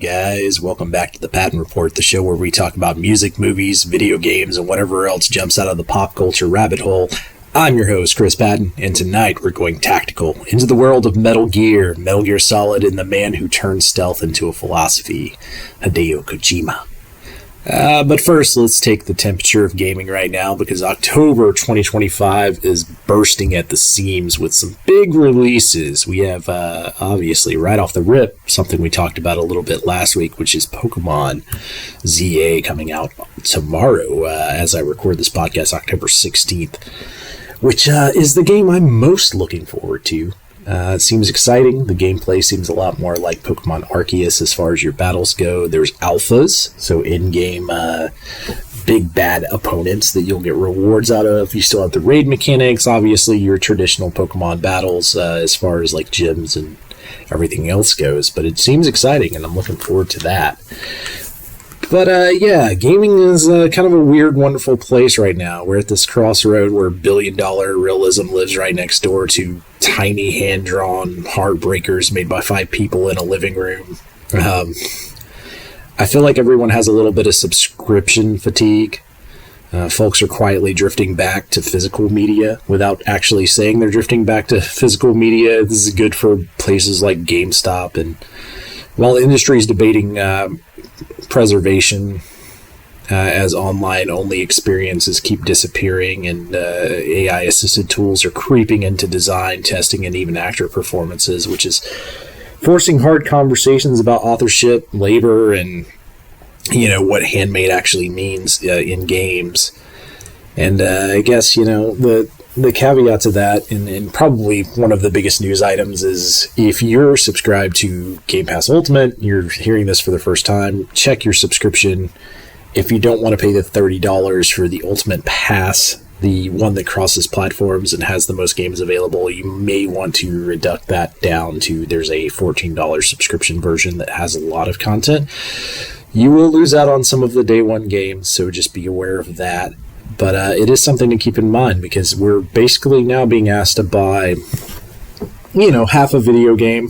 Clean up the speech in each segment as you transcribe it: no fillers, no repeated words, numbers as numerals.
guys? Welcome back to the Patton Report, the show where we talk about music, movies, video games, and whatever else jumps out of the pop culture rabbit hole. I'm your host, Chris Patton, and tonight we're going tactical into the world of Metal Gear Solid, and the man who turned stealth into a philosophy, Hideo Kojima. But first, let's take the temperature of gaming right now, because October 2025 is bursting at the seams with some big releases. We have, obviously, right off the rip, something we talked about a little bit last week, which is Pokemon ZA coming out tomorrow, as I record this podcast, October 16th, which is the game I'm most looking forward to. It seems exciting. The gameplay seems a lot more like Pokemon Arceus as far as your battles go. There's alphas, so in-game big bad opponents that you'll get rewards out of. You still have the raid mechanics, obviously your traditional Pokemon battles as far as like gyms and everything else goes. But it seems exciting, and I'm looking forward to that. But yeah, gaming is kind of a weird, wonderful place right now. We're at this crossroad where billion-dollar realism lives right next door to tiny hand-drawn heartbreakers made by 5 people in a living room. I feel like everyone has a little bit of subscription fatigue. Folks are quietly drifting back to physical media without actually saying they're drifting back to physical media. This is good for places like GameStop. And while the industry is debating preservation as online-only experiences keep disappearing and AI-assisted tools are creeping into design, testing, and even actor performances, which is forcing hard conversations about authorship, labor, and, you know, what handmade actually means in games. And I guess, you know, the caveat to that, and probably one of the biggest news items, is if you're subscribed to Game Pass Ultimate, you're hearing this for the first time, check your subscription. If you don't want to pay the $30 for the Ultimate Pass, the one that crosses platforms and has the most games available, you may want to reduct that down to, there's a $14 subscription version that has a lot of content. You will lose out on some of the day one games, so just be aware of that. But it is something to keep in mind, because we're basically now being asked to buy, you know, half a video game.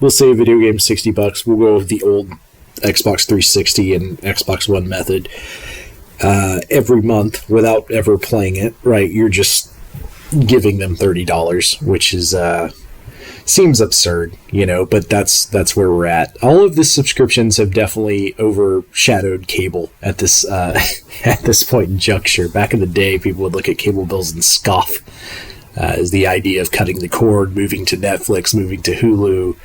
We'll say a video game $60. We'll go with the old Xbox 360 and Xbox One method every month without ever playing it, right? You're just giving them $30, which is seems absurd, you know, but that's where we're at. All of the subscriptions have definitely overshadowed cable at this at this point in juncture. Back in the day, people would look at cable bills and scoff as the idea of cutting the cord, moving to Netflix, moving to Hulu.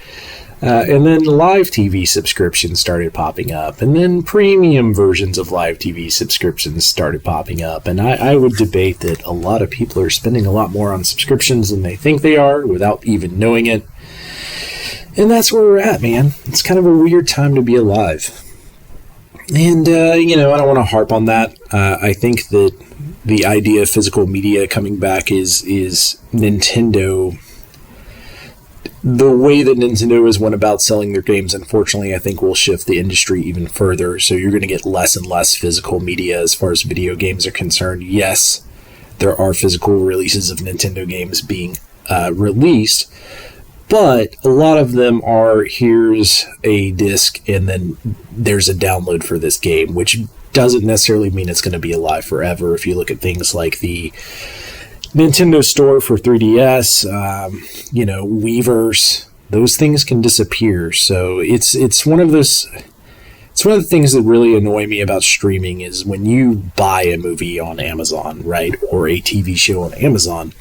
And then live TV subscriptions started popping up, and then premium versions of live TV subscriptions started popping up. And I would debate that a lot of people are spending a lot more on subscriptions than they think they are without even knowing it. And that's where we're at, man. It's kind of a weird time to be alive. And, you know, I don't want to harp on that. I think that the idea of physical media coming back is Nintendo. The way that Nintendo has went about selling their games, unfortunately, I think will shift the industry even further. So you're going to get less and less physical media as far as video games are concerned. Yes, there are physical releases of Nintendo games being released, but a lot of them are, here's a disc and then there's a download for this game, which doesn't necessarily mean it's going to be alive forever. If you look at things like the Nintendo Store for 3DS, you know, Weavers, those things can disappear. So it's one of those. It's one of the things that really annoy me about streaming is when you buy a movie on Amazon, right, or a TV show on Amazon,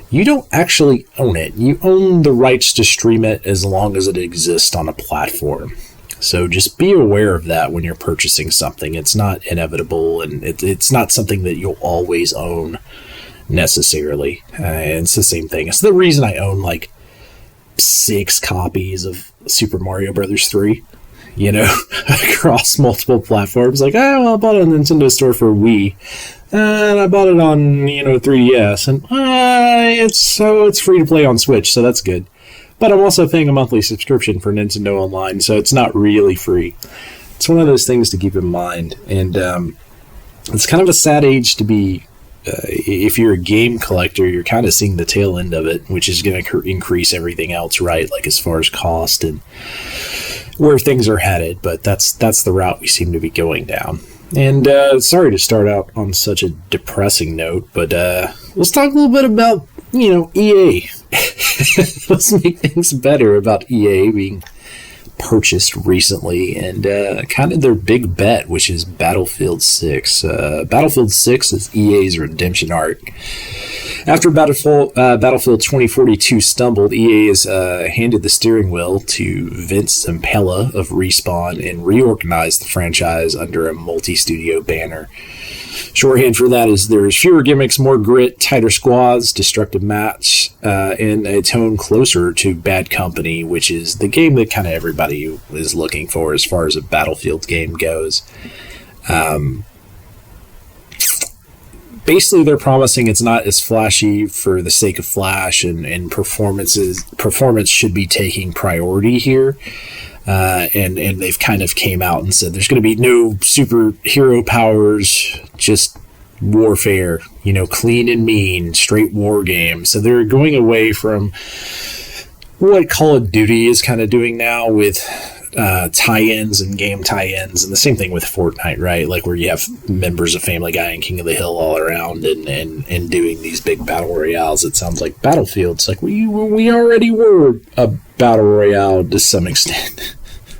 you don't actually own it. You own the rights to stream it as long as it exists on a platform. So just be aware of that when you're purchasing something. It's not inevitable, and it's not something that you'll always own necessarily. It's the same thing. It's the reason I own like 6 copies of Super Mario Brothers 3, you know, across multiple platforms. Like, oh, well, I bought it on the Nintendo Store for Wii, and I bought it on, you know, 3DS, and it's free to play on Switch, so that's good. But I'm also paying a monthly subscription for Nintendo Online, so it's not really free. It's one of those things to keep in mind, and it's kind of a sad age to be. If you're a game collector, you're kind of seeing the tail end of it, which is going to increase everything else, right? Like as far as cost and where things are headed, but that's the route we seem to be going down. And sorry to start out on such a depressing note, but let's talk a little bit about, EA. Let's make things better about EA being purchased recently, and kind of their big bet, which is Battlefield 6. Battlefield 6 is EA's redemption arc. After Battlefield 2042 stumbled, EA has handed the steering wheel to Vince Zampella of Respawn and reorganized the franchise under a multi-studio banner. Shorthand for that is there's fewer gimmicks, more grit, tighter squads, destructive maps, and a tone closer to Bad Company, which is the game that kind of everybody is looking for as far as a Battlefield game goes. Basically, they're promising it's not as flashy for the sake of flash, and performance should be taking priority here. And they've kind of came out and said there's going to be no superhero powers, just warfare, clean and mean, straight war game. So they're going away from what Call of Duty is kind of doing now with tie-ins and game tie-ins, and the same thing with Fortnite, right? Like where you have members of Family Guy and King of the Hill all around and doing these big battle royales. It sounds like Battlefield. It's like we already were a battle royale to some extent,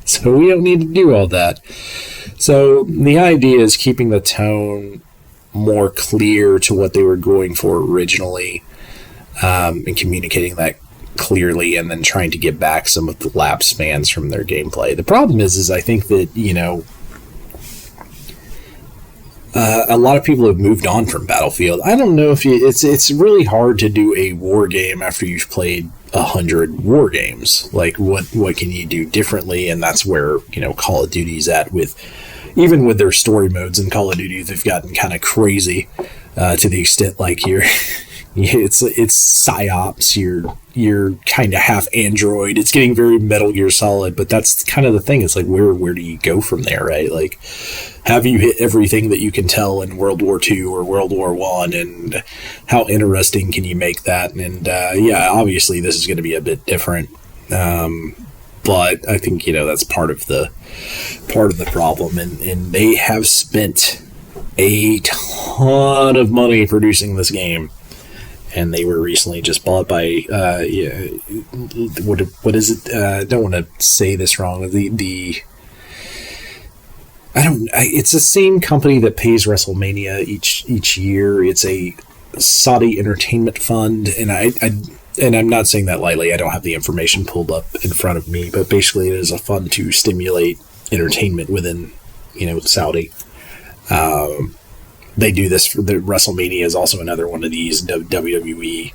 so we don't need to do all that. So the idea is keeping the tone more clear to what they were going for originally, and communicating that clearly, and then trying to get back some of the lapse spans from their gameplay. The problem is I think that, a lot of people have moved on from Battlefield. I don't know if it's really hard to do a war game after you've played 100 war games. Like what can you do differently? And that's where, Call of Duty's at even with their story modes in Call of Duty. They've gotten kind of crazy, to the extent like it's psyops. You're kind of half android. It's getting very Metal Gear Solid, but that's kind of the thing. It's like where do you go from there, right? Like, have you hit everything that you can tell in World War II or World War I, and how interesting can you make that? And obviously this is going to be a bit different, but I think that's part of the problem, and they have spent a ton of money producing this game. And they were recently just bought by, what is it? I don't want to say this wrong. It's the same company that pays WrestleMania each year. It's a Saudi entertainment fund, and I'm not saying that lightly. I don't have the information pulled up in front of me, but basically it is a fund to stimulate entertainment within, Saudi. They do this for the WrestleMania is also another one of these WWE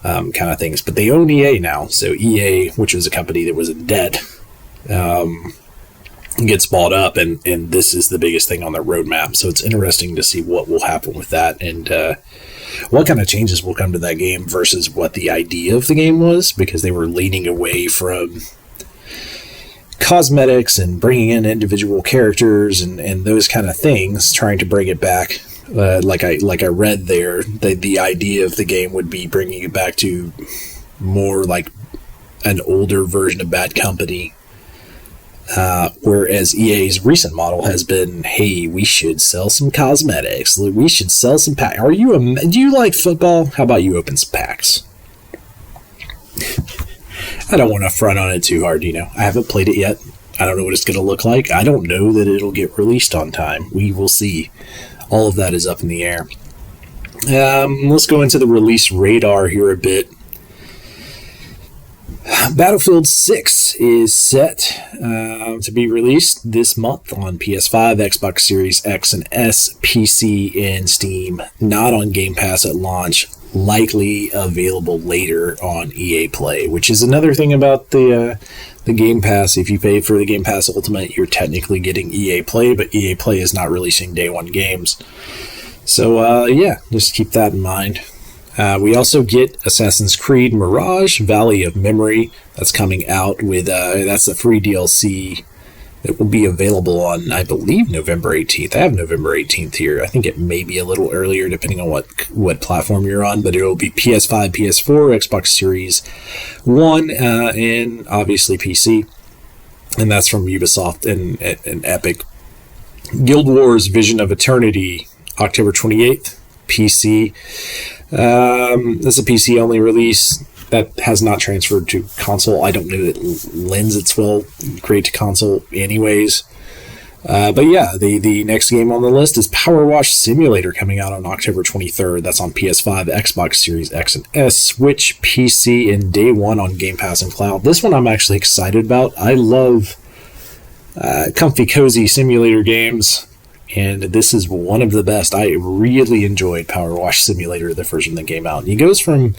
kind of things, but they own EA now. So EA, which was a company that was in debt, gets bought up, and this is the biggest thing on their roadmap. So it's interesting to see what will happen with that, and what kind of changes will come to that game versus what the idea of the game was, because they were leaning away from cosmetics and bringing in individual characters and those kind of things, trying to bring it back. Like I read there, the idea of the game would be bringing it back to more like an older version of Bad Company, whereas EA's recent model has been, hey, we should sell some cosmetics, we should sell some packs. Do you like football? How about you open some packs? I don't want to front on it too hard, I haven't played it yet. I don't know what it's going to look like. I don't know that it'll get released on time. We will see. All of that is up in the air. Let's go into the release radar here a bit. Battlefield 6 is set to be released this month on PS5, Xbox Series X and S, PC, and Steam. Not on Game Pass at launch. Likely available later on EA Play, which is another thing about the Game Pass. If you pay for the Game Pass Ultimate, you're technically getting EA Play, but EA Play is not releasing day one games. So, just keep that in mind. We also get Assassin's Creed Mirage, Valley of Memory. That's coming out with, that's a free DLC that will be available on, I believe, November 18th. I have November 18th here. I think it may be a little earlier depending on what platform you're on, but it will be PS5, PS4, Xbox Series 1, and obviously PC. and that's from Ubisoft and Epic. Guild Wars Vision of Eternity, October 28th, PC. This is a PC only release that has not transferred to console. I don't know that it lends itself great to console anyways. But yeah, the next game on the list is Power Wash Simulator, coming out on October 23rd. That's on PS5, Xbox Series X and S, Switch, PC, and day one on Game Pass and Cloud. This one I'm actually excited about. I love comfy, cozy simulator games, and this is one of the best. I really enjoyed Power Wash Simulator, the version that came out. And it goes from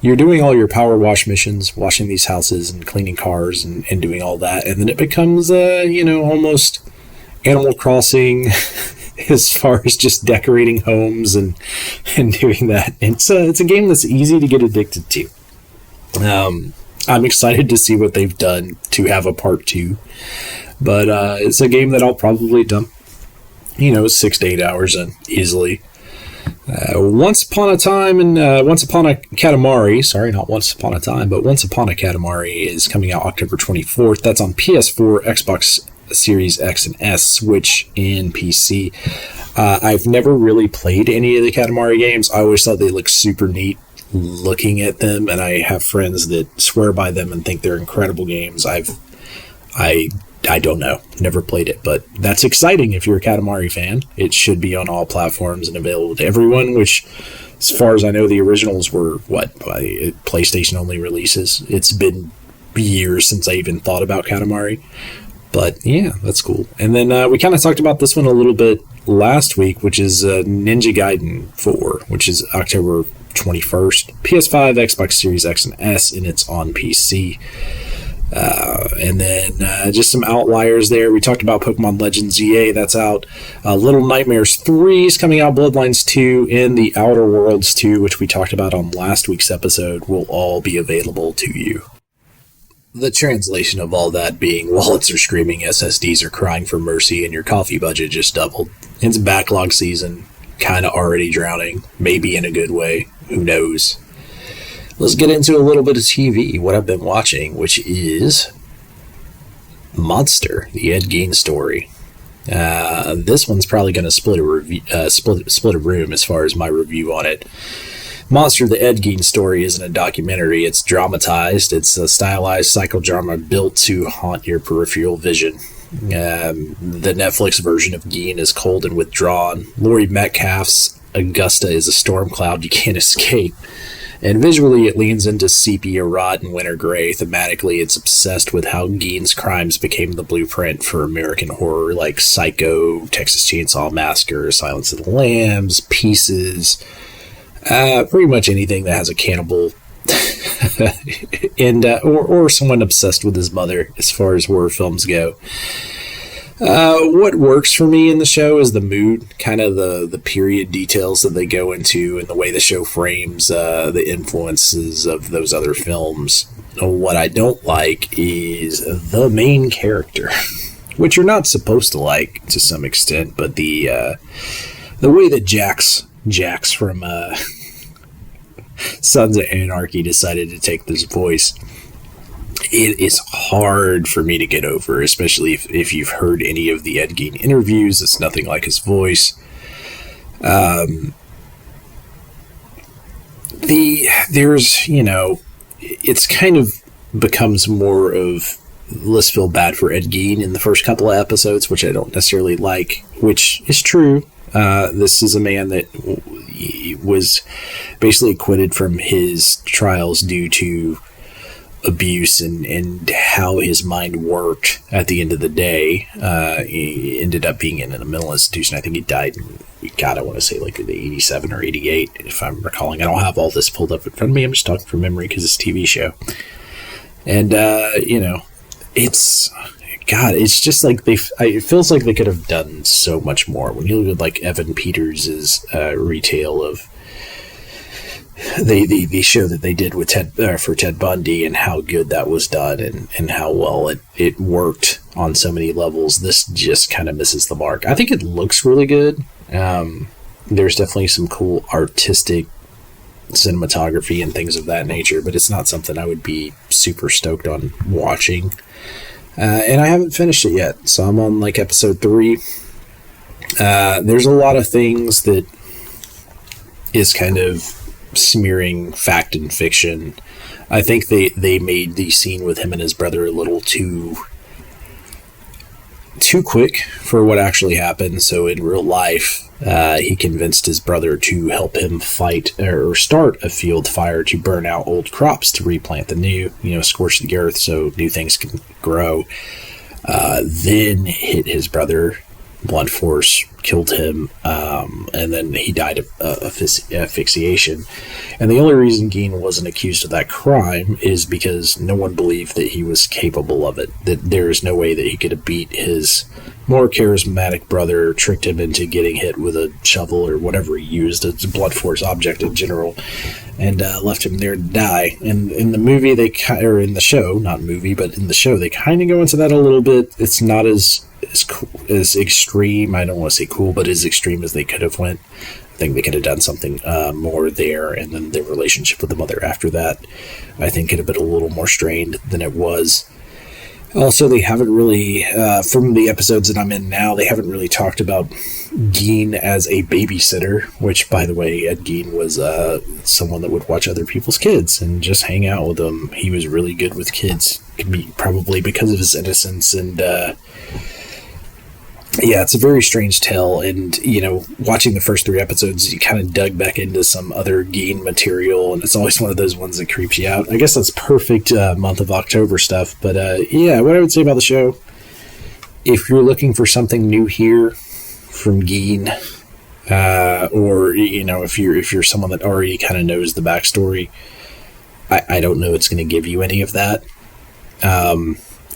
you're doing all your power wash missions, washing these houses and cleaning cars and doing all that, and then it becomes, almost Animal Crossing as far as just decorating homes and doing that. And it's a game that's easy to get addicted to. I'm excited to see what they've done to have a part 2. But it's a game that I'll probably dump, 6 to 8 hours in easily. Once Upon a Katamari, sorry, not Once Upon a Time, but Once Upon a Katamari is coming out October 24th. That's on PS4, Xbox Series X and S, Switch, and PC. I've never really played any of the Katamari games. I always thought they looked super neat looking at them, and I have friends that swear by them and think they're incredible games. I don't know. Never played it, but that's exciting if you're a Katamari fan. It should be on all platforms and available to everyone, which, as far as I know, the originals were, PlayStation-only releases. It's been years since I even thought about Katamari. But, yeah, that's cool. And then we kind of talked about this one a little bit last week, which is Ninja Gaiden 4, which is October 21st. PS5, Xbox Series X and S, and it's on PC. And then just some outliers there. We talked about Pokemon Legends EA. That's out. Little Nightmares 3 is coming out. Bloodlines 2 and The Outer Worlds 2, which we talked about on last week's episode, will all be available to you. The translation of all that being wallets are screaming, SSDs are crying for mercy, and your coffee budget just doubled. It's backlog season, kind of already drowning, maybe in a good way. Who knows? Let's get into a little bit of TV, what I've been watching, which is Monster, the Ed Gein story. This one's probably going to split a room as far as my review on it. Monster, the Ed Gein story isn't a documentary. It's dramatized. It's a stylized psychodrama built to haunt your peripheral vision. The Netflix version of Gein is cold and withdrawn. Laurie Metcalf's Augusta is a storm cloud you can't escape. And visually, it leans into sepia, rot, and winter gray. Thematically, it's obsessed with how Gein's crimes became the blueprint for American horror like Psycho, Texas Chainsaw Massacre, Silence of the Lambs, Pieces, pretty much anything that has a cannibal and or someone obsessed with his mother as far as horror films go. What works for me in the show is the mood, kind of the period details that they go into and the way the show frames the influences of those other films. What I don't like is the main character, which you're not supposed to like to some extent, but the way that Jax from Sons of Anarchy decided to take this voice, it is hard for me to get over, especially if you've heard any of the Ed Gein interviews. It's nothing like his voice. It's kind of becomes more of, let's feel bad for Ed Gein in the first couple of episodes, which I don't necessarily like, which is true. This is a man that was basically acquitted from his trials due to abuse and how his mind worked at the end of the day. He ended up being in a mental institution. I think he died in, I want to say like the 87 or 88, if I'm recalling. I don't have all this pulled up in front of me. I'm just talking from memory because it's a TV show. And, it's just like it feels like they could have done so much more. When you look at like Evan Peters' retale of the show that they did with Ted Bundy and how good that was done and how well it worked on so many levels, this just kind of misses the mark. I think it looks really good. There's definitely some cool artistic cinematography and things of that nature, but it's not something I would be super stoked on watching. And I haven't finished it yet, so I'm on like episode 3. There's a lot of things that is kind of smearing fact and fiction. I think they made the scene with him and his brother a little too quick for what actually happened. So in real life, he convinced his brother to help him fight or start a field fire to burn out old crops to replant the new, scorch the earth so new things can grow. Then hit his brother, blunt force, killed him, and then he died of asphyxiation. And the only reason Geen wasn't accused of that crime is because no one believed that he was capable of it, that there is no way that he could have beat his more charismatic brother, tricked him into getting hit with a shovel or whatever he used, a blunt force object in general, and left him there to die. And in the movie, or in the show, not movie, but in the show, they kind of go into that a little bit. It's not as extreme, I don't want to say cool, but as extreme as they could have went. I think they could have done something more there, and then their relationship with the mother after that, I think, could have been a little more strained than it was. Also, they haven't really, from the episodes that I'm in now, they haven't really talked about Geen as a babysitter, which, by the way, Ed Gein was someone that would watch other people's kids and just hang out with them. He was really good with kids, probably because of his innocence, and yeah, it's a very strange tale, and, watching the first 3 episodes, you kind of dug back into some other Geen material, and it's always one of those ones that creeps you out. I guess that's perfect month of October stuff, but yeah, what I would say about the show, if you're looking for something new here from Geen, or, if you're someone that already kind of knows the backstory, I don't know it's going to give you any of that.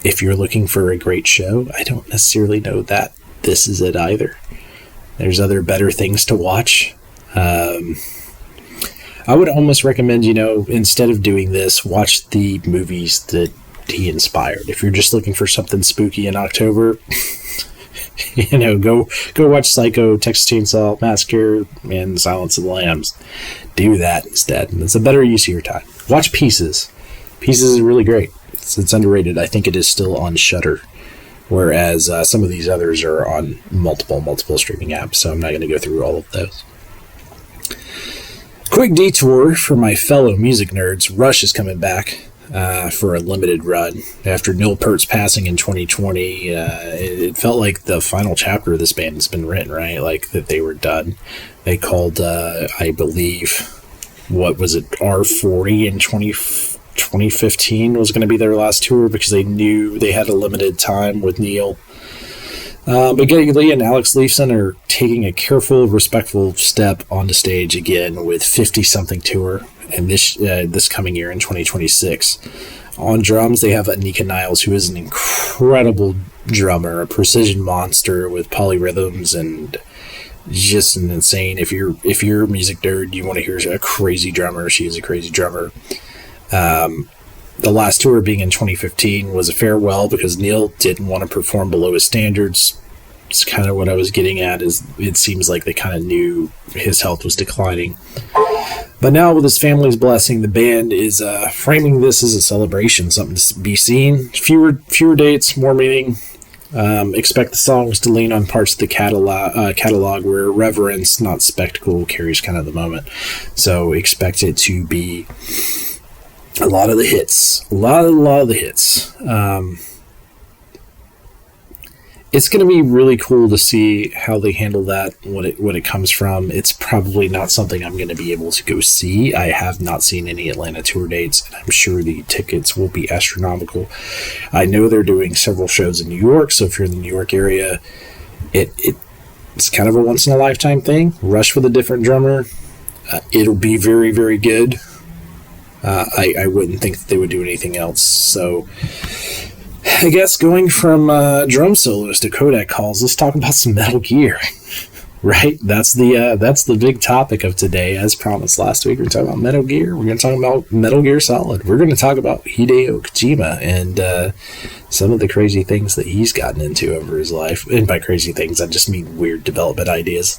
If you're looking for a great show, I don't necessarily know that this is it either. There's other better things to watch. I would almost recommend, instead of doing this, watch the movies that he inspired. If you're just looking for something spooky in October, go watch Psycho, Texas Chainsaw Massacre, and Silence of the Lambs. Do that instead. And it's a better use of your time. Watch Pieces. Pieces is really great. It's underrated. I think it is still on Shudder, whereas some of these others are on multiple streaming apps, so I'm not going to go through all of those. Quick detour for my fellow music nerds. Rush is coming back for a limited run. After Neil Peart's passing in 2020, it felt like the final chapter of this band has been written, right? Like that they were done. They called, I believe, what was it, R40 in 2015 was going to be their last tour because they knew they had a limited time with Neil. But Geddy Lee and Alex Lifeson are taking a careful, respectful step onto stage again with 50-something tour, and this coming year in 2026. On drums, they have Anika Niles, who is an incredible drummer, a precision monster with polyrhythms and just an insane. If you're a music nerd, you want to hear a crazy drummer. She is a crazy drummer. The last tour being in 2015 was a farewell because Neil didn't want to perform below his standards. It's kind of what I was getting at, is it seems like they kind of knew his health was declining. But now with his family's blessing, the band is framing this as a celebration, something to be seen. Fewer dates, more meaning. Expect the songs to lean on parts of the catalog where reverence, not spectacle, carries kind of the moment. So expect it to be a lot of the hits. A lot of the hits. It's going to be really cool to see how they handle that when it comes from. It's probably not something I'm going to be able to go see. I have not seen any Atlanta tour dates, and I'm sure the tickets will be astronomical. I know they're doing several shows in New York, so if you're in the New York area, it's kind of a once-in-a-lifetime thing. Rush with a different drummer. It'll be very, very good. I wouldn't think that they would do anything else. So I guess going from drum solos to Codec calls, let's talk about some Metal Gear. Right? That's the big topic of today. As promised last week, we're talking about Metal Gear. We're going to talk about Metal Gear Solid. We're going to talk about Hideo Kojima and some of the crazy things that he's gotten into over his life. And by crazy things, I just mean weird development ideas.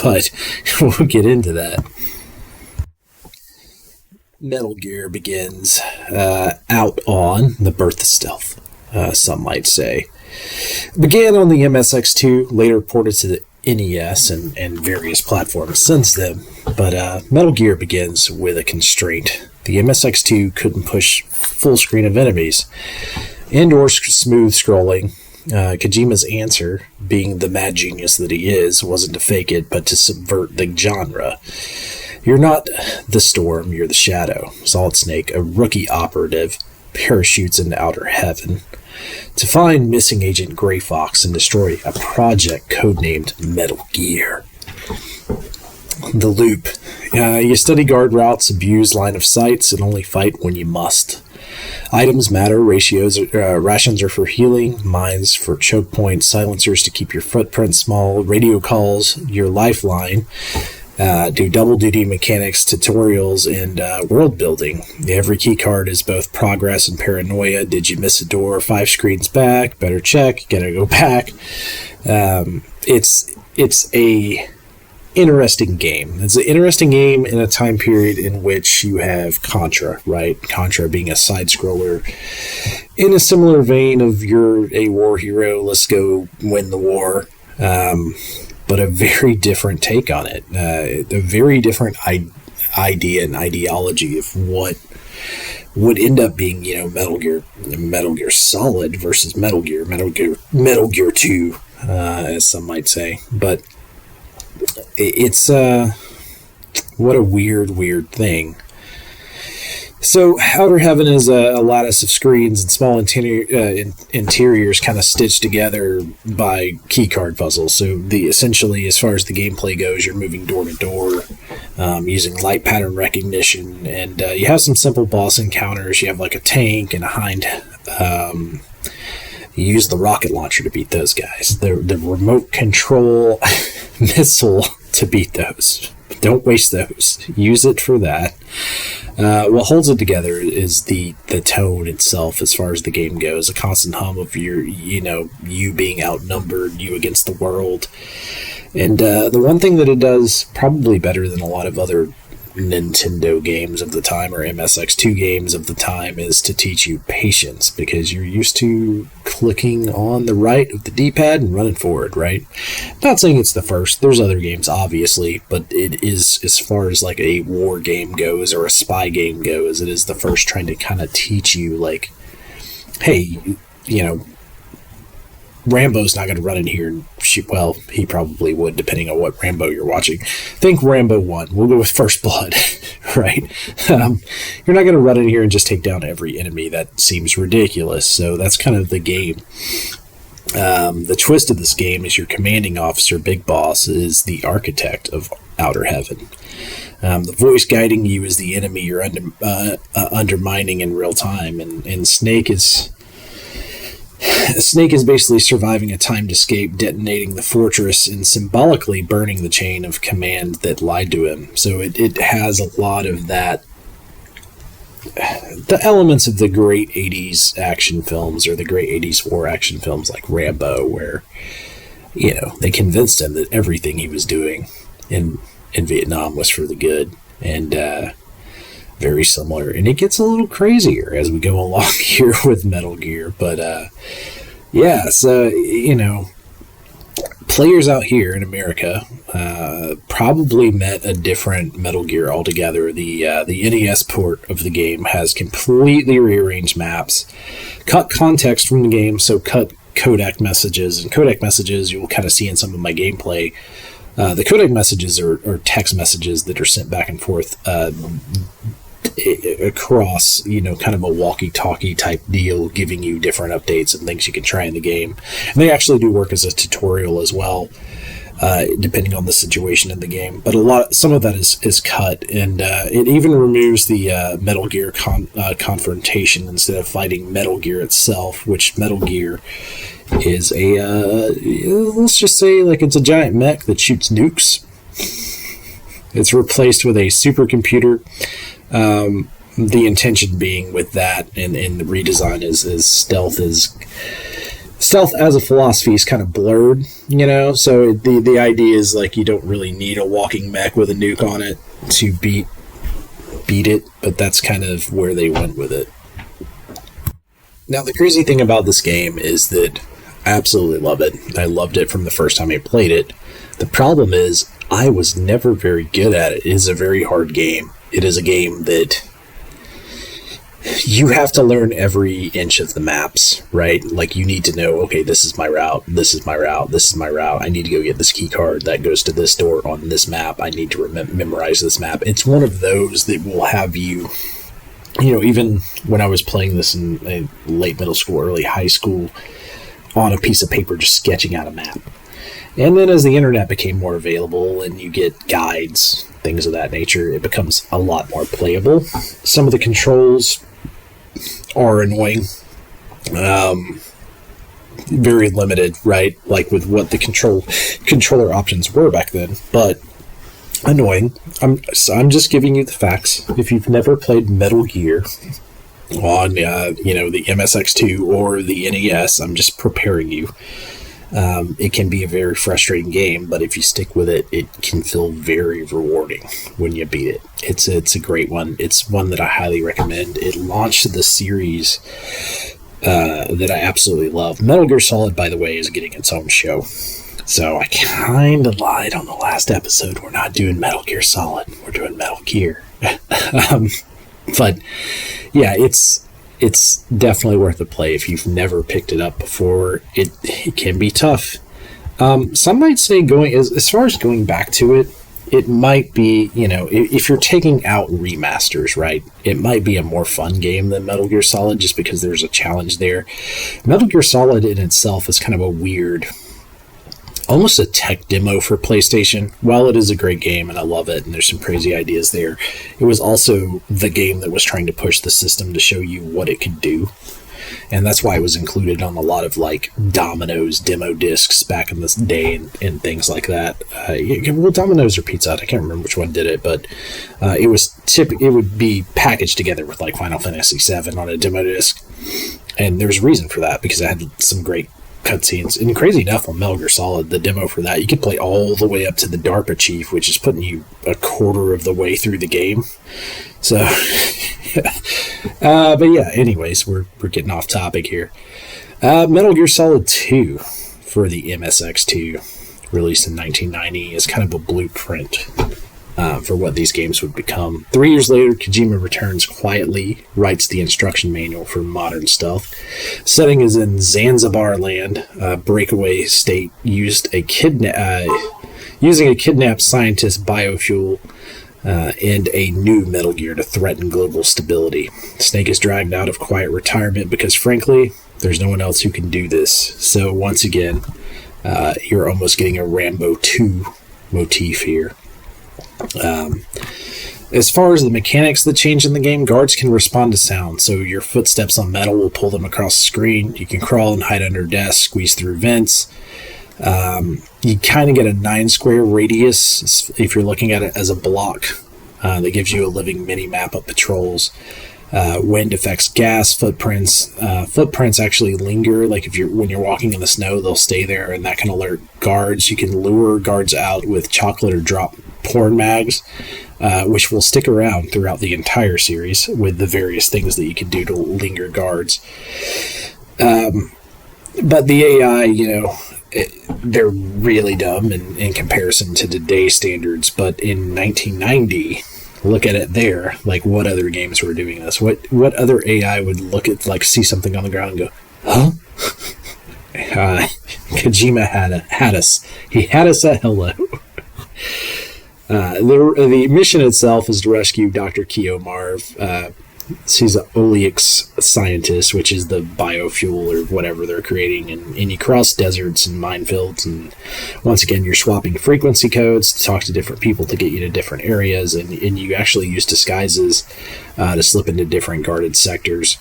But we'll get into that. Metal Gear begins out on The Birth of Stealth. some might say. Began on the MSX2, later ported to the NES and various platforms since then. But Metal Gear begins with a constraint. The MSX2 couldn't push full screen of enemies and or smooth scrolling. Kojima's answer, being the mad genius that he is, wasn't to fake it, but to subvert the genre. You're not the Storm, you're the Shadow. Solid Snake, a rookie operative, parachutes into outer heaven to find missing Agent Grey Fox and destroy a project codenamed Metal Gear. The loop. You study guard routes, abuse line of sights, and only fight when you must. Items matter, rations are for healing, mines for choke points, silencers to keep your footprint small, radio calls, your lifeline, do double-duty mechanics, tutorials, and world building. Every keycard is both progress and paranoia. Did you miss a door? 5 screens back. Better check. Gotta go back. It's a interesting game. It's an interesting game in a time period in which you have Contra, right? Contra being a side-scroller in a similar vein of you're a war hero, let's go win the war. But a very different take on it. A very different idea and ideology of what would end up being, Metal Gear Solid versus Metal Gear 2, as some might say. But it's what a weird thing. So Outer Heaven is a lattice of screens and small interiors kind of stitched together by keycard puzzles. So essentially, as far as the gameplay goes, you're moving door to door using light pattern recognition, and you have some simple boss encounters. You have like a tank and a hind. You use the rocket launcher to beat those guys. The remote control missile to beat those. Don't waste those. Use it for that. What holds it together is the tone itself as far as the game goes. A constant hum of you being outnumbered, you against the world. And the one thing that it does probably better than a lot of other Nintendo games of the time or MSX2 games of the time is to teach you patience, because you're used to clicking on the right of the D-pad and running forward, right? Not saying it's the first. There's other games, obviously, but it is, as far as like a war game goes or a spy game goes, it is the first trying to kind of teach you, like, hey, Rambo's not going to run in here and shoot. Well, he probably would, depending on what Rambo you're watching. Think Rambo 1. We'll go with First Blood, right? You're not going to run in here and just take down every enemy. That seems ridiculous. So that's kind of the game. The twist of this game is your commanding officer, Big Boss, is the architect of Outer Heaven. The voice guiding you is the enemy you're undermining in real time. And Snake is basically surviving a timed escape, detonating the fortress, and symbolically burning the chain of command that lied to him. So it has a lot of that, the elements of the great 80s action films or the great 80s war action films like Rambo, where, they convinced him that everything he was doing in Vietnam was for the good. And very similar, and it gets a little crazier as we go along here with Metal Gear. But so players out here in America probably met a different Metal Gear altogether. The NES port of the game has completely rearranged maps, cut context from the game, so cut codec messages, and codec messages you will kind of see in some of my gameplay. The codec messages are text messages that are sent back and forth across, kind of a walkie-talkie type deal, giving you different updates and things you can try in the game. And they actually do work as a tutorial as well, depending on the situation in the game. But some of that is cut, and it even removes the Metal Gear confrontation instead of fighting Metal Gear itself, which Metal Gear is let's just say, like, it's a giant mech that shoots nukes. It's replaced with a supercomputer. The intention being with that and the redesign is stealth as a philosophy is kind of blurred, so the idea is, like, you don't really need a walking mech with a nuke on it to beat it, but that's kind of where they went with it. Now, the crazy thing about this game is that I absolutely love it. I loved it from the first time I played it. The problem is I was never very good at it. It is a very hard game. It is a game that you have to learn every inch of the maps, right? Like, you need to know, okay, this is my route, this is my route, this is my route. I need to go get this key card that goes to this door on this map. I need to memorize this map. It's one of those that will have you, even when I was playing this in late middle school, early high school, on a piece of paper, just sketching out a map. And then as the internet became more available and you get guides, things of that nature, it becomes a lot more playable. Some of the controls are annoying. Very limited, right? Like with what the controller options were back then, but annoying. I'm just giving you the facts. If you've never played Metal Gear on the MSX2 or the NES, I'm just preparing you. It can be a very frustrating game, but if you stick with it, it can feel very rewarding when you beat it. It's a great one. It's one that I highly recommend. It launched the series that I absolutely love. Metal Gear Solid, by the way, is getting its own show. So I kind of lied on the last episode. We're not doing Metal Gear Solid. We're doing Metal Gear. But yeah, it's definitely worth a play if you've never picked it up before. It can be tough. Some might say as far as going back to it, it might be, if you're taking out remasters, right, it might be a more fun game than Metal Gear Solid just because there's a challenge there. Metal Gear Solid in itself is kind of a weird, almost a tech demo for PlayStation. While it is a great game and I love it and there's some crazy ideas there, it was also the game that was trying to push the system to show you what it could do. And that's why it was included on a lot of like Domino's demo discs back in this day and things like that. Well, Domino's or Pizza Hut, I can't remember which one did it, but it would be packaged together with like Final Fantasy VII on a demo disc. And there's a reason for that because it had some great cutscenes. And crazy enough, on Metal Gear Solid, the demo for that, you could play all the way up to the DARPA chief, which is putting you a quarter of the way through the game. So, but yeah, anyways, we're getting off topic here. Metal Gear Solid 2 for the MSX2, released in 1990, is kind of a blueprint for what these games would become. 3 years later, Kojima returns quietly, writes the instruction manual for modern stealth. Setting is in Zanzibar land, a breakaway state using a kidnapped scientist biofuel and a new Metal Gear to threaten global stability. Snake is dragged out of quiet retirement because, frankly, there's no one else who can do this. So, once again, you're almost getting a Rambo 2 motif here. As far as the mechanics that change in the game, guards can respond to sound, so your footsteps on metal will pull them across the screen. You can crawl and hide under desks, squeeze through vents. You kind of get a 9 square radius if you're looking at it as a block that gives you a living mini-map of patrols. Wind affects gas, footprints. Footprints actually linger, like when you're walking in the snow, they'll stay there, and that can alert guards. You can lure guards out with chocolate or drop porn mags, which will stick around throughout the entire series with the various things that you can do to linger guards. But the AI, they're really dumb in comparison to today's standards. But in 1990, look at it there. Like, what other games were doing this? What other AI would look at, like, see something on the ground and go, huh? Kojima had us. He had us at hello. The mission itself is to rescue Dr. Keo Marv. She's an Olex scientist, which is the biofuel or whatever they're creating, and you cross deserts and minefields, and once again you're swapping frequency codes to talk to different people to get you to different areas, and you actually use disguises to slip into different guarded sectors.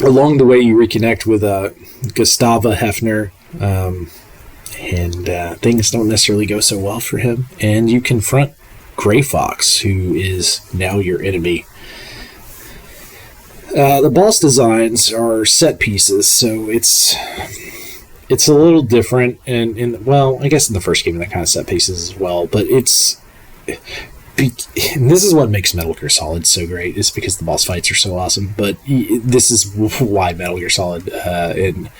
Along the way you reconnect with Gustava Hefner, and things don't necessarily go so well for him, and you confront Gray Fox, who is now your enemy. The boss designs are set pieces, so it's a little different, and well, I guess in the first game that kind of set pieces as well, but and this is what makes Metal Gear Solid so great, is because the boss fights are so awesome. But this is why Metal Gear Solid and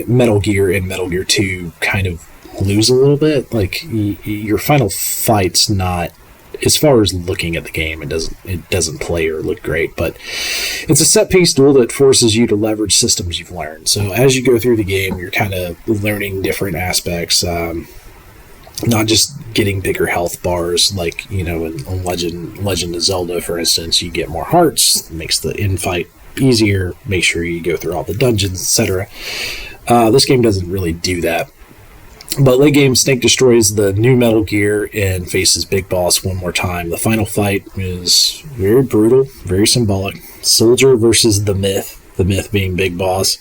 Metal Gear and Metal Gear 2 kind of lose a little bit. Like, your final fight's not, as far as looking at the game, it doesn't play or look great, but it's a set-piece duel that forces you to leverage systems you've learned. So as you go through the game, you're kind of learning different aspects, not just getting bigger health bars, like, you know, in Legend of Zelda, for instance. You get more hearts, makes the infight easier, make sure you go through all the dungeons, etc. This game doesn't really do that. But late game, Snake destroys the new Metal Gear and faces Big Boss one more time. The final fight is very brutal, very symbolic. Soldier versus the Myth being Big Boss.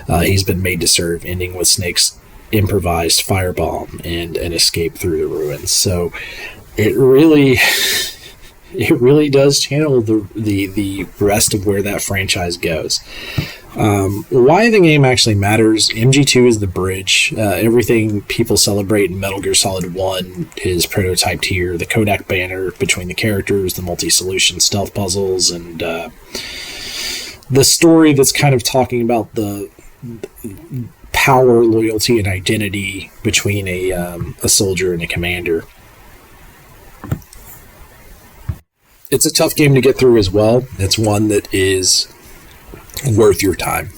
He's been made to serve, ending with Snake's improvised firebomb and an escape through the ruins. So it really does channel the rest of where that franchise goes. Why the game actually matters: MG2 is the bridge. Everything people celebrate in Metal Gear Solid 1 is prototyped here. The Codec banner between the characters, the multi-solution stealth puzzles, and the story that's kind of talking about the power, loyalty, and identity between a soldier and a commander. It's a tough game to get through as well. It's one that is worth your time.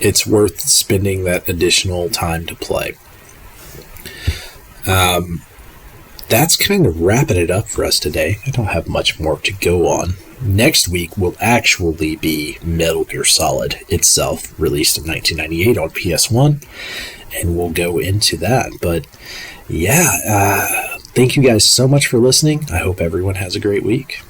It's worth spending that additional time to play. That's kind of wrapping it up for us today. I don't have much more to go on. Next week will actually be Metal Gear Solid itself, released in 1998 on PS1, and we'll go into that. But yeah, thank you guys so much for listening. I hope everyone has a great week.